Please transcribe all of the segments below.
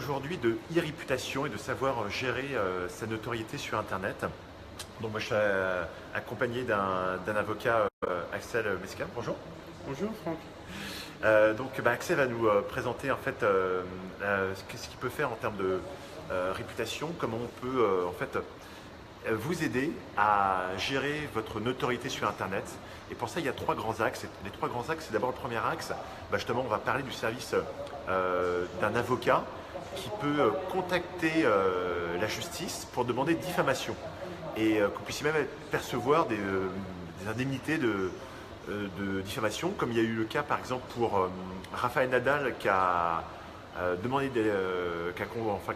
aujourd'hui de e-réputation et de savoir gérer sa notoriété sur Internet. Donc moi je suis accompagné d'un avocat, Axel Mescal. Bonjour. Bonjour Franck. Axel va nous présenter en fait ce qu'il peut faire en termes de réputation, comment on peut vous aider à gérer votre notoriété sur Internet. Et pour ça, il y a trois grands axes. Les trois grands axes, c'est d'abord le premier axe, justement, on va parler du service d'un avocat qui peut contacter la justice pour demander diffamation et qu'on puisse même percevoir des indemnités de diffamation, comme il y a eu le cas par exemple pour Rafael Nadal qui a qui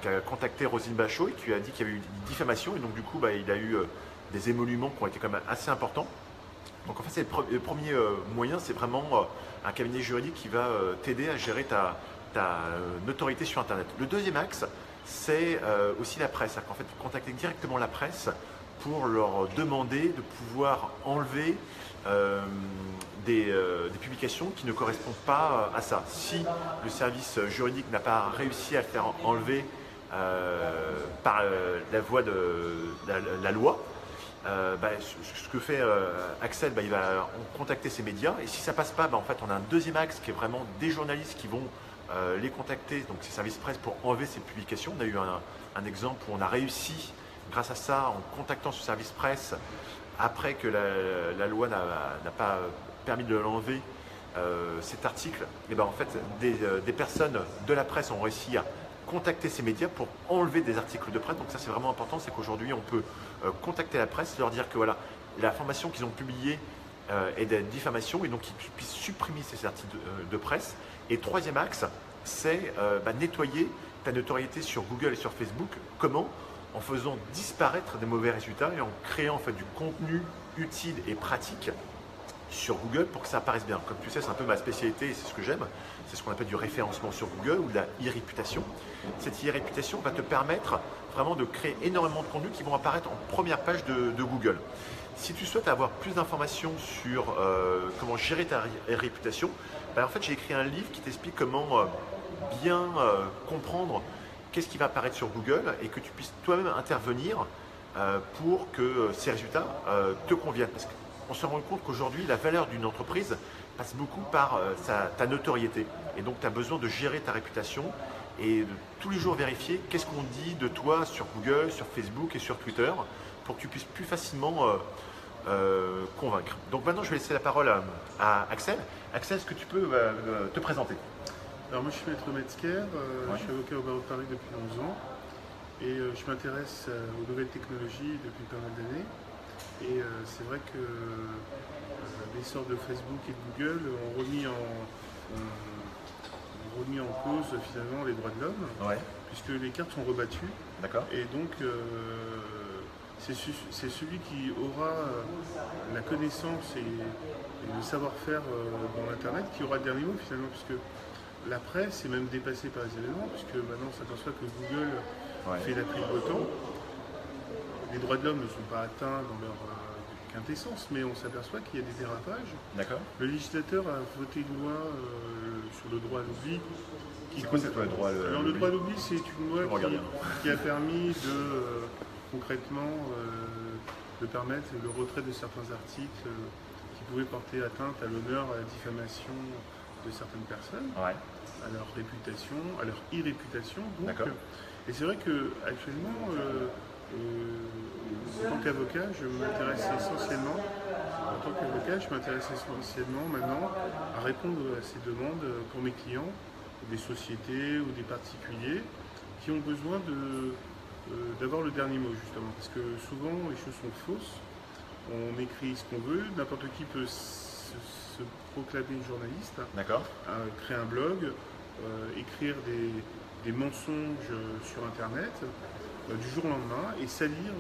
a contacté Roselyne Bachot et qui a dit qu'il y avait eu une diffamation, et donc du coup il a eu des émoluments qui ont été quand même assez importants. Donc en fait le premier moyen, c'est vraiment un cabinet juridique qui va t'aider à gérer ta notoriété sur Internet. Le deuxième axe, c'est aussi la presse. En fait, contacter directement la presse pour leur demander de pouvoir enlever des publications qui ne correspondent pas à ça. Si le service juridique n'a pas réussi à le faire enlever par la voie de la loi, ce que fait Axel, il va contacter ces médias, et si ça passe pas, en fait on a un deuxième axe qui est vraiment des journalistes qui vont les contacter, donc ces services presse, pour enlever ces publications. On a eu un exemple où on a réussi, grâce à ça, en contactant ce service presse, après que la loi n'a pas permis de l'enlever, cet article, et en fait des personnes de la presse ont réussi à contacter ces médias pour enlever des articles de presse. Donc ça c'est vraiment important, c'est qu'aujourd'hui on peut contacter la presse, leur dire que voilà, l'information qu'ils ont publiée est de diffamation, et donc qu'ils puissent supprimer ces articles de presse. Et troisième axe, c'est nettoyer ta notoriété sur Google et sur Facebook. Comment? En faisant disparaître des mauvais résultats et en créant en fait du contenu utile et pratique sur Google pour que ça apparaisse bien. Comme tu sais, c'est un peu ma spécialité et c'est ce que j'aime. C'est ce qu'on appelle du référencement sur Google ou de la e-réputation. Cette e-réputation va te permettre vraiment de créer énormément de contenus qui vont apparaître en première page de Google. Si tu souhaites avoir plus d'informations sur comment gérer ta réputation, en fait j'ai écrit un livre qui t'explique comment bien comprendre qu'est-ce qui va apparaître sur Google et que tu puisses toi-même intervenir pour que ces résultats te conviennent. Parce qu'on se rend compte qu'aujourd'hui, la valeur d'une entreprise passe beaucoup par ta notoriété. Et donc, tu as besoin de gérer ta réputation et de tous les jours vérifier qu'est-ce qu'on dit de toi sur Google, sur Facebook et sur Twitter pour que tu puisses plus facilement convaincre. Donc maintenant, je vais laisser la parole à Axel. Axel, est-ce que tu peux te présenter? Alors moi je suis maître Metzger, je suis avocat au barreau de Paris depuis 11 ans et je m'intéresse aux nouvelles technologies depuis pas mal d'années. Et c'est vrai que l'essor de Facebook et de Google ont remis en cause finalement les droits de l'homme, puisque les cartes sont rebattues. D'accord. Et donc c'est celui qui aura la connaissance et le savoir-faire dans l'Internet qui aura le dernier mot finalement, puisque la presse est même dépassée par les événements, puisque maintenant on s'aperçoit que Google fait la pluie de beau temps. Les droits de l'homme ne sont pas atteints dans leur quintessence, mais on s'aperçoit qu'il y a des dérapages. D'accord. Le législateur a voté une loi sur le droit à l'oubli. C'est quoi cette loi, le droit à l'oubli? Alors le droit à l'oubli, c'est une loi qui a permis de concrètement de permettre le retrait de certains articles qui pouvaient porter atteinte à l'honneur, à la diffamation de certaines personnes, à leur réputation, à leur e-réputation. Et c'est vrai qu'actuellement, en tant qu'avocat, je m'intéresse essentiellement maintenant à répondre à ces demandes pour mes clients, des sociétés ou des particuliers qui ont besoin d'avoir le dernier mot justement, parce que souvent les choses sont fausses, on écrit ce qu'on veut, n'importe qui peut se proclamer journaliste, créer un blog, écrire des mensonges sur Internet du jour au lendemain et salir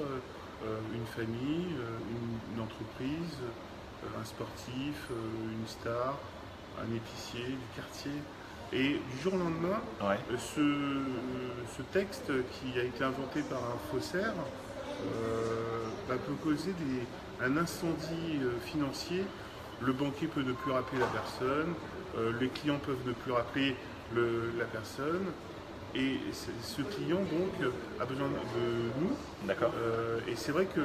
une famille, une entreprise, un sportif, une star, un épicier du quartier. Et du jour au lendemain, ce texte qui a été inventé par un faussaire peut causer un incendie financier. Le banquier peut ne plus rappeler la personne, les clients peuvent ne plus rappeler la personne, Et ce client donc a besoin de nous. D'accord. Et c'est vrai que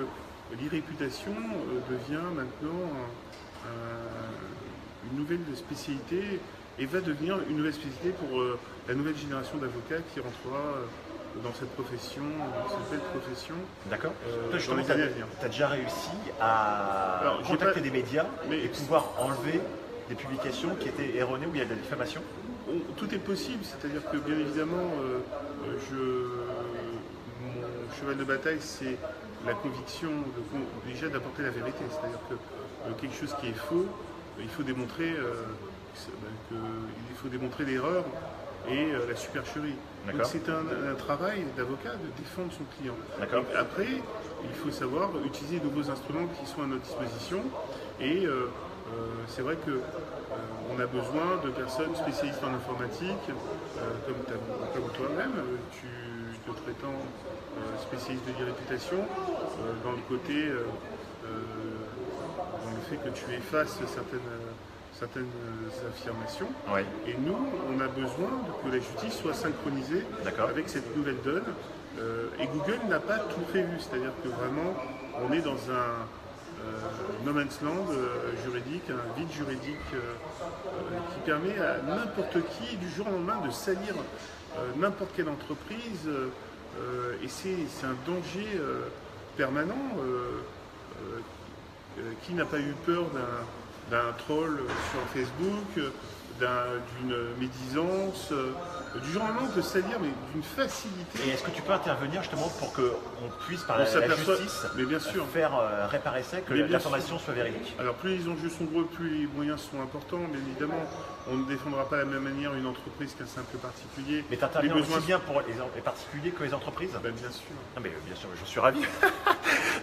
l'e-réputation devient maintenant une nouvelle spécialité et va devenir une nouvelle spécialité pour la nouvelle génération d'avocats qui rentrera dans cette profession, dans cette belle profession. D'accord. Toi, Dans justement, les années à venir. tu as déjà réussi à Alors, j'ai contacter pas- des médias mais- et pouvoir enlever des publications qui étaient erronées où il y a de la diffamation? Tout est possible, c'est-à-dire que bien évidemment, mon cheval de bataille, c'est la conviction déjà d'apporter la vérité. C'est-à-dire que quelque chose qui est faux, il faut démontrer l'erreur et la supercherie. Donc D'accord. c'est un travail d'avocat de défendre son client. D'accord. Donc, après, il faut savoir utiliser de nouveaux instruments qui sont à notre disposition et c'est vrai que on a besoin de personnes spécialistes en informatique, comme toi-même, tu te prétends spécialiste de l'e-réputation, dans le côté, dans le fait que tu effaces certaines affirmations. Oui. Et nous, on a besoin que la justice soit synchronisée avec cette nouvelle donne. Et Google n'a pas tout prévu, c'est-à-dire que vraiment, on est dans un no man's land juridique, un vide juridique qui permet à n'importe qui du jour au lendemain de salir n'importe quelle entreprise et c'est un danger permanent. Qui n'a pas eu peur d'un troll sur Facebook, d'une médisance, du jour au lendemain de salir, mais d'une facilité. Et est-ce que tu peux intervenir justement pour qu'on puisse, par On la s'aperçoit- justice, mais bien sûr. faire réparer ça, que Mais bien l'information soit véridique? Alors plus les enjeux sont gros, plus les moyens sont importants, bien évidemment. On ne défendra pas de la même manière une entreprise qu'un simple particulier. Mais tu interviens Les besoins- aussi bien pour les particuliers que les entreprises? Ben, bien sûr. Ah, mais bien sûr, je suis ravi.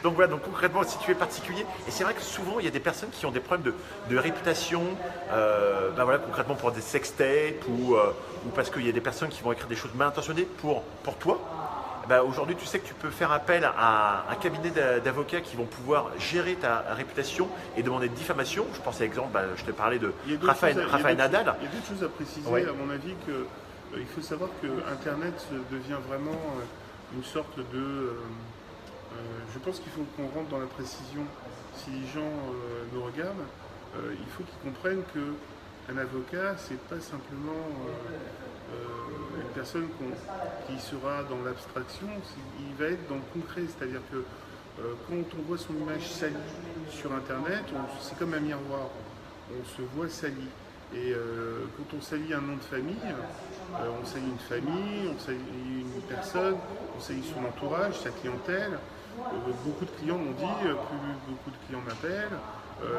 Donc voilà, donc concrètement, si tu es particulier, et c'est vrai que souvent il y a des personnes qui ont des problèmes de réputation, ben voilà, concrètement pour des sextapes ou parce qu'il y a des personnes qui vont écrire des choses mal intentionnées pour toi. Ben aujourd'hui, tu sais que tu peux faire appel à un cabinet d'avocats qui vont pouvoir gérer ta réputation et demander de diffamation. Je pense à l'exemple, ben, je te parlais de Il y a d'autres Rafael choses à- Nadal. Il y a d'autres choses à préciser, Oui. à mon avis, que il faut savoir que Internet devient vraiment une sorte de... je pense qu'il faut qu'on rentre dans la précision. Si les gens nous regardent, il faut qu'ils comprennent qu'un avocat, c'est pas simplement une personne qui sera dans l'abstraction, il va être dans le concret. C'est-à-dire que quand on voit son image salie sur Internet, c'est comme un miroir. On se voit sali. Et quand on salit un nom de famille, on salit une famille, on salit une personne, on salit son entourage, sa clientèle. Beaucoup de clients m'ont dit, plus beaucoup de clients m'appellent,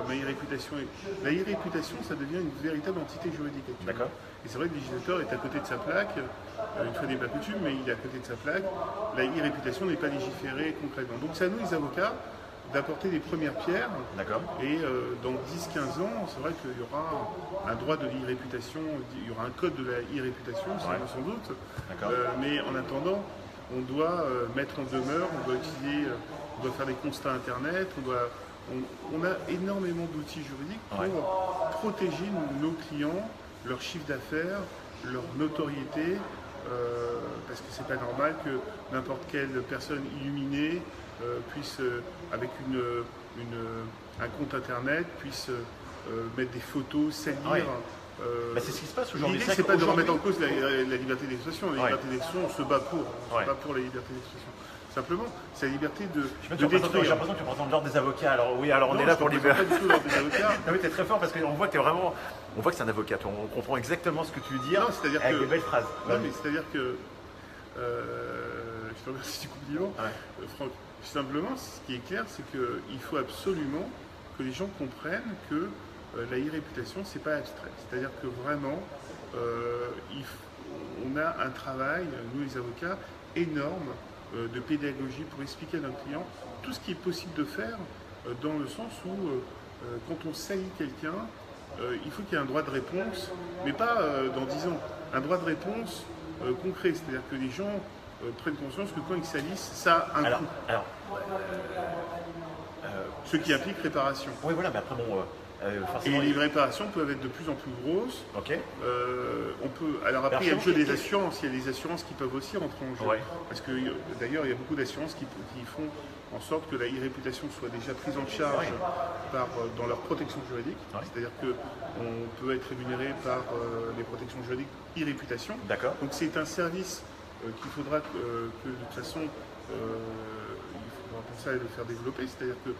ma e-réputation. La e-réputation, ça devient une véritable entité juridique actuellement. D'accord. Et c'est vrai que le législateur est à côté de sa plaque, une fois n'est pas coutume, mais il est à côté de sa plaque. La e-réputation n'est pas légiférée concrètement. Donc c'est à nous, les avocats, d'apporter les premières pierres. D'accord. Et dans 10-15 ans, c'est vrai qu'il y aura un droit de l'e-réputation, il y aura un code de la e-réputation, sans doute. D'accord. Mais en attendant, on doit mettre en demeure, on doit faire des constats Internet, on a énormément d'outils juridiques pour protéger nos clients, leur chiffre d'affaires, leur notoriété, parce que c'est pas normal que n'importe quelle personne illuminée puisse, avec un compte Internet, puisse mettre des photos, salir. Ouais. C'est ce qui se passe aujourd'hui. L'idée, c'est pas de remettre en cause la liberté d'expression. La liberté d'expression, on se bat pour. On se bat pour la liberté d'expression. Simplement, c'est la liberté de J'ai l'impression que tu représentes l'ordre des avocats. Alors oui, alors on est là pour libérer. Pas du tout l'ordre des avocats. Non mais t'es très fort parce qu'on voit que t'es vraiment. On voit que c'est un avocat. On comprend exactement ce que tu veux dire. Non, c'est-à-dire avec que- des belles phrases. Non, mais c'est-à-dire que. Je te remercie du compliment. Franck, simplement, ce qui est clair, c'est qu'il faut absolument que les gens comprennent que la e-réputation, c'est pas abstrait. C'est-à-dire que vraiment, on a un travail, nous les avocats, énorme de pédagogie pour expliquer à nos clients tout ce qui est possible de faire dans le sens où quand on salit quelqu'un, il faut qu'il y ait un droit de réponse, mais pas dans 10 ans. Un droit de réponse concret, c'est-à-dire que les gens prennent conscience que quand ils salissent, ça a un coût. Alors, Ce qui implique réparation. oui, voilà, mais après, bon, Et les réparations peuvent être de plus en plus grosses. Ok. Alors après, il y a le jeu des assurances. Il y a les assurances qui peuvent aussi rentrer en jeu. Ouais. Parce que d'ailleurs, il y a beaucoup d'assurances qui font en sorte que la e-réputation soit déjà prise en charge dans leur protection juridique. Ouais. C'est-à-dire qu'on peut être rémunéré par les protections juridiques e-réputation. D'accord. Donc c'est un service qu'il faudra que de toute façon, il faudra penser à le faire développer. C'est-à-dire que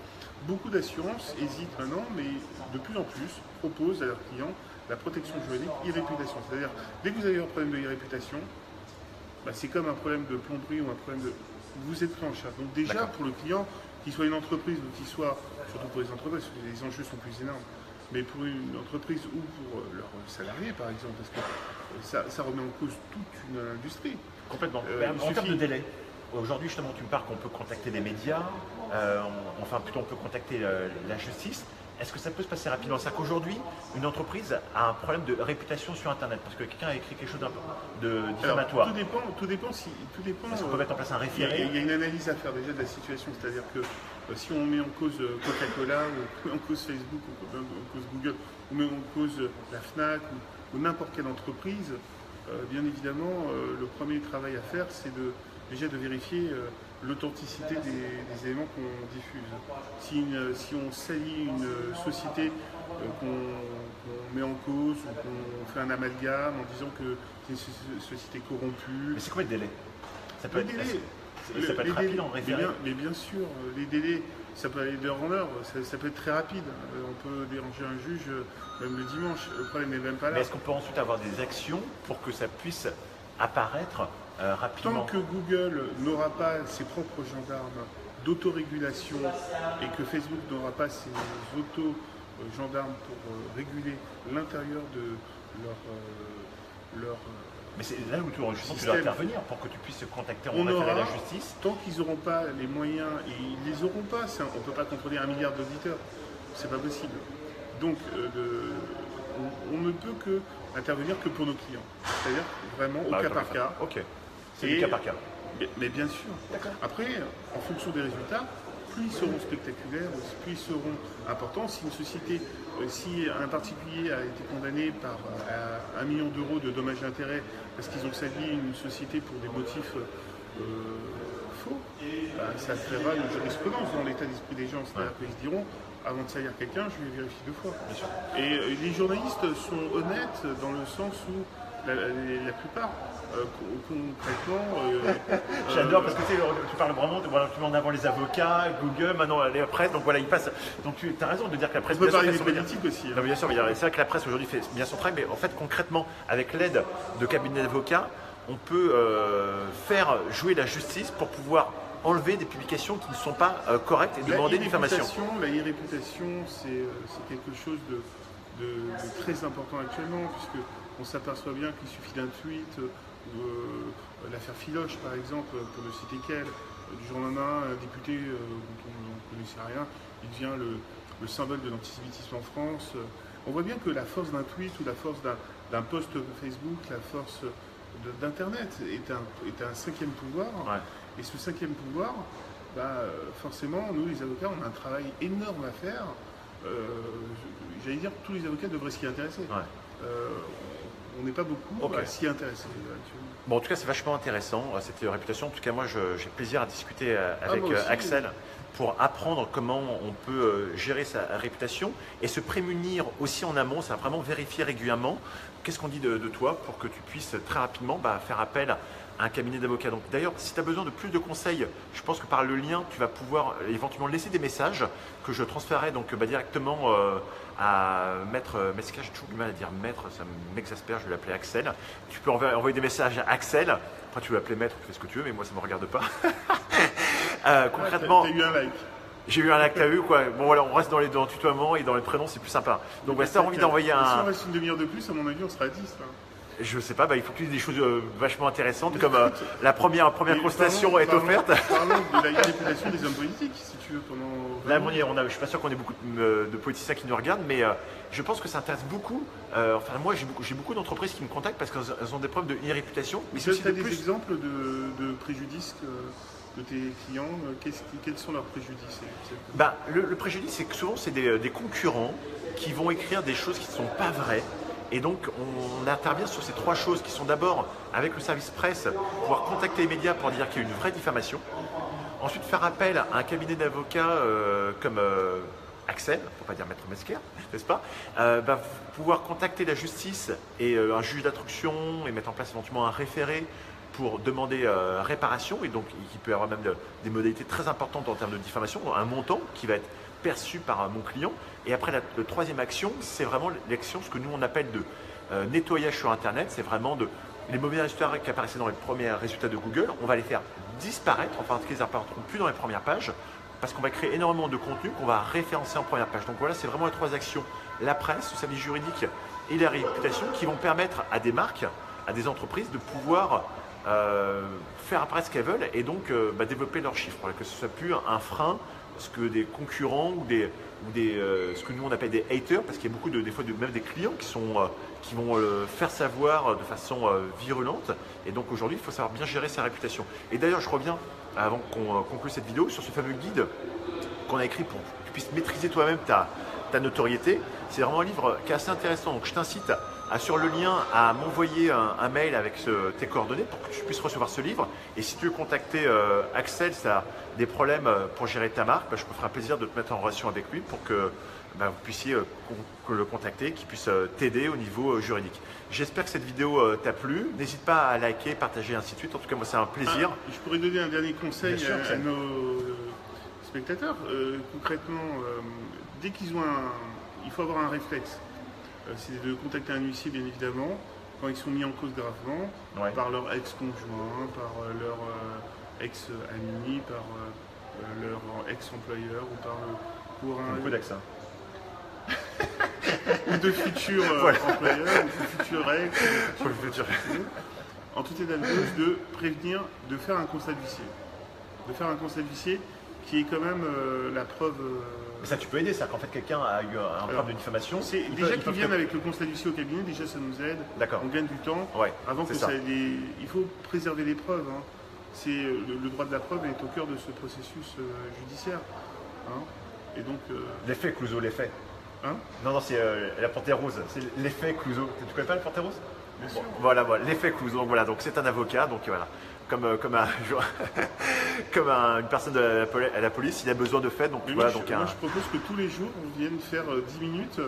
beaucoup d'assurances hésitent maintenant, mais de plus en plus proposent à leurs clients la protection juridique e-réputation. C'est-à-dire, dès que vous avez un problème de e-réputation, c'est comme un problème de plomberie ou un problème de... Vous êtes pris en charge. Donc déjà, pour le client, qu'il soit une entreprise ou qu'il soit, surtout pour les entreprises, parce que les enjeux sont plus énormes, mais pour une entreprise ou pour leurs salariés, par exemple, parce que ça remet en cause toute une industrie. Complètement. En termes de délai, aujourd'hui, justement, tu me parles qu'on peut contacter les médias, on peut contacter la justice. Est-ce que ça peut se passer rapidement? C'est-à-dire qu'aujourd'hui, une entreprise a un problème de réputation sur Internet parce que quelqu'un a écrit quelque chose de diffamatoire. Tout dépend. Est-ce qu'on peut mettre en place un référé? Il y a une analyse à faire déjà de la situation, c'est-à-dire que si on met en cause Coca-Cola, ou en cause Facebook, ou en cause Google, ou même en cause la FNAC, ou n'importe quelle entreprise, bien évidemment, le premier travail à faire, c'est déjà de vérifier l'authenticité des éléments qu'on diffuse. Si on salit une société qu'on met en cause ou qu'on fait un amalgame en disant que c'est une société corrompue. Mais c'est quoi le délai? Ça peut être rapide en référé? Mais bien sûr, les délais, ça peut aller d'heure en heure, ça peut être très rapide. On peut déranger un juge même le dimanche, le problème n'est même pas là. Mais est-ce qu'on peut ensuite avoir des actions pour que ça puisse apparaître rapidement? Tant que Google n'aura pas ses propres gendarmes d'autorégulation et que Facebook n'aura pas ses auto-gendarmes pour réguler l'intérieur de leur mais c'est là où tu dois intervenir pour que tu puisses contacter en référé à la justice. Tant qu'ils n'auront pas les moyens, et ils ne les auront pas, on ne peut pas contrôler 1 milliard d'auditeurs, c'est pas possible. Donc on ne peut que intervenir que pour nos clients, c'est-à-dire vraiment au cas par cas. Ok, c'est du cas par cas. Mais bien sûr. Après, en fonction des résultats, plus ils seront spectaculaires, plus ils seront importants. Si une société, si un particulier a été condamné par 1 million d'euros de dommages et intérêts parce qu'ils ont sali une société pour des motifs faux, ça créera une jurisprudence dans l'état d'esprit des gens. C'est-à-dire qu'ils se diront, avant de salir quelqu'un, je vais vérifier 2 fois. Et les journalistes sont honnêtes dans le sens où la plupart, concrètement... J'adore parce que tu parles vraiment, tu mets en avant les avocats, Google, maintenant la presse, donc voilà, ils passent. Donc tu as raison de dire que la presse... On peut parler des politiques aussi. Non, bien sûr, c'est vrai que la presse aujourd'hui fait bien son travail, mais en fait concrètement, avec l'aide de cabinets d'avocats, on peut faire jouer la justice pour pouvoir enlever des publications qui ne sont pas correctes et demander une diffamation. La e-réputation, c'est quelque chose de très important actuellement, puisque on s'aperçoit bien qu'il suffit d'un tweet, l'affaire Filoche par exemple, pour ne citer qu'elle, du jour au lendemain, un député dont on ne connaissait rien, il devient le symbole de l'antisémitisme en France. On voit bien que la force d'un tweet ou la force d'un post Facebook, la force d'Internet est un 5e pouvoir. Ouais. Et ce 5e pouvoir, forcément, nous les avocats, on a un travail énorme à faire. J'allais dire que tous les avocats devraient s'y intéresser. Ouais. On n'est pas beaucoup à s'y intéresser actuellement. Bon, en tout cas, c'est vachement intéressant, cette réputation. En tout cas, moi, j'ai plaisir à discuter avec Axel pour apprendre comment on peut gérer sa réputation et se prémunir aussi en amont, c'est vraiment vérifier régulièrement. Qu'est-ce qu'on dit de toi pour que tu puisses très rapidement faire appel à un cabinet d'avocats. Donc d'ailleurs, si tu as besoin de plus de conseils, je pense que par le lien, tu vas pouvoir éventuellement laisser des messages que je transférerai donc directement à Maître. Mais c'est que j'ai toujours du mal à dire Maître, ça m'exaspère, je vais l'appeler Axel. Tu peux envoyer des messages à Axel. Après, tu veux l'appeler Maître, tu fais ce que tu veux, mais moi, ça ne me regarde pas. Concrètement. T'as eu un like. J'ai eu un like, t'as vu quoi. Bon voilà, on reste dans le tutoiement et dans les prénoms, c'est plus sympa. Donc si tu as envie d'envoyer un. Si on reste une demi-heure de plus, à mon avis, on sera à 10 là. Je sais pas, il faut que tu dises des choses vachement intéressantes, comme la première constatation est offerte. Parlons de la réputation des hommes politiques, si tu veux, pendant... Là, je ne suis pas sûr qu'on ait beaucoup de politiciens qui nous regardent, mais je pense que ça intéresse beaucoup. Moi, j'ai beaucoup d'entreprises qui me contactent parce qu'elles ont des preuves de réputation. Mais tu as des exemples de préjudices côté client, quels sont leurs préjudices? Ben, le préjudice, c'est que souvent, c'est des concurrents qui vont écrire des choses qui ne sont pas vraies. Et donc, on intervient sur ces trois choses qui sont d'abord, avec le service presse, pouvoir contacter les médias pour dire qu'il y a une vraie diffamation. Ensuite, faire appel à un cabinet d'avocats comme Axel, pour ne pas dire Maître Mesquer, n'est-ce pas, pouvoir contacter la justice et un juge d'instruction et mettre en place éventuellement un référé pour demander réparation, et donc il peut y avoir même des modalités très importantes en termes de diffamation, un montant qui va être perçu par mon client. Et après, la troisième action, c'est vraiment l'action, ce que nous on appelle de nettoyage sur Internet. C'est vraiment les mauvais résultats qui apparaissaient dans les premiers résultats de Google, on va les faire disparaître, enfin en tout cas ils n'apparaîtront plus dans les premières pages, parce qu'on va créer énormément de contenu qu'on va référencer en première page. Donc voilà, c'est vraiment les trois actions: la presse, le service juridique et la réputation, qui vont permettre à des marques, à des entreprises de pouvoir faire apparaître ce qu'elles veulent et donc développer leurs chiffres, que ce soit plus un frein, ce que des concurrents ou ce que nous on appelle des haters, parce qu'il y a beaucoup des fois même des clients qui vont faire savoir de façon virulente. Et donc aujourd'hui, il faut savoir bien gérer sa réputation. Et d'ailleurs, je reviens, avant qu'on conclue cette vidéo, sur ce fameux guide qu'on a écrit pour que tu puisses maîtriser toi-même ta notoriété. C'est vraiment un livre qui est assez intéressant. Donc je t'incite sur le lien à m'envoyer un mail avec tes coordonnées pour que tu puisses recevoir ce livre. Et si tu veux contacter Axel, si tu as des problèmes pour gérer ta marque, je me ferai un plaisir de te mettre en relation avec lui pour que vous puissiez le contacter, qu'il puisse t'aider au niveau juridique. J'espère que cette vidéo t'a plu. N'hésite pas à liker, partager, ainsi de suite. En tout cas, moi, c'est un plaisir. Je pourrais donner un dernier conseil à nos spectateurs. Concrètement, dès qu'ils ont il faut avoir un réflexe. C'est de contacter un huissier, bien évidemment, quand ils sont mis en cause gravement, par leur ex-conjoint, par leur ex-ami, par leur ex-employeur ou pour un... Beaucoup d'accent. ou de futurs employeurs, ou de futurs ex. Pour le futur. En tout état de cause, de prévenir, de faire un constat d'huissier. De faire un constat d'huissier qui est quand même la preuve... Mais ça, tu peux aider, c'est-à-dire qu'en fait, quelqu'un a eu un problème de diffamation. Déjà qu'ils viennent avec le constat d'huissier au cabinet, déjà ça nous aide. D'accord. On gagne du temps. Ouais, avant que ça il faut préserver les preuves. Hein. C'est le droit de la preuve est au cœur de ce processus judiciaire. Hein. Et donc. Les faits, Clouseau, les faits. Hein? Non, c'est la Panthère Rose. C'est l'effet Clouseau. Tu connais pas la Panthère Rose? Bien sûr. Voilà, l'effet Clouseau. Voilà, donc c'est un avocat, donc voilà. Comme une personne à la police, il a besoin de faits. Donc, voilà, moi, je propose que tous les jours, on vienne faire 10 minutes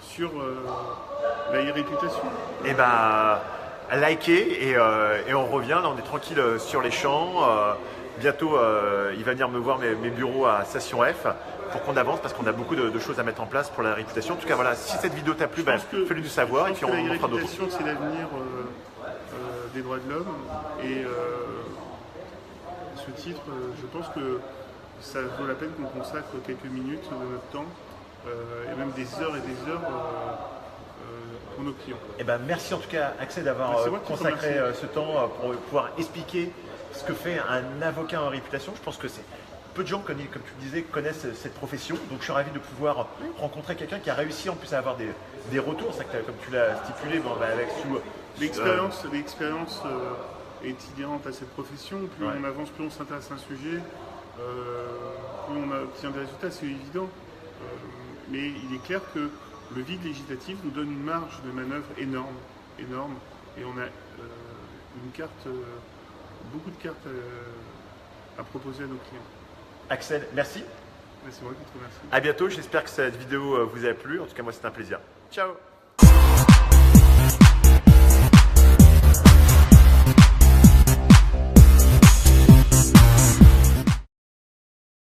sur la réputation. Et likez et on revient. Là, on est tranquille sur les champs. Bientôt, il va venir me voir mes bureaux à Station F pour qu'on avance, parce qu'on a beaucoup de choses à mettre en place pour la réputation. En tout cas, voilà, si cette vidéo t'a plu, fais-le nous savoir et puis on en fera d'autres. La réputation, c'est l'avenir des droits de l'homme. Et ce titre, je pense que ça vaut la peine qu'on consacre quelques minutes de notre temps et même des heures et des heures pour nos clients. Merci en tout cas, Axel, d'avoir consacré ce temps pour pouvoir expliquer ce que fait un avocat en réputation. Je pense que c'est peu de gens, comme tu le disais, connaissent cette profession. Donc je suis ravi de pouvoir rencontrer quelqu'un qui a réussi en plus à avoir des retours. C'est que, comme tu l'as stipulé, avec l'expérience est inhérente à cette profession. Plus on avance, plus on s'intéresse à un sujet, plus on obtient des résultats, c'est évident. Mais il est clair que le vide législatif nous donne une marge de manœuvre énorme. Et on a beaucoup de cartes à proposer à nos clients. Axel, merci. C'est moi qui te remercie. À bientôt, j'espère que cette vidéo vous a plu. En tout cas, moi, c'était un plaisir. Ciao.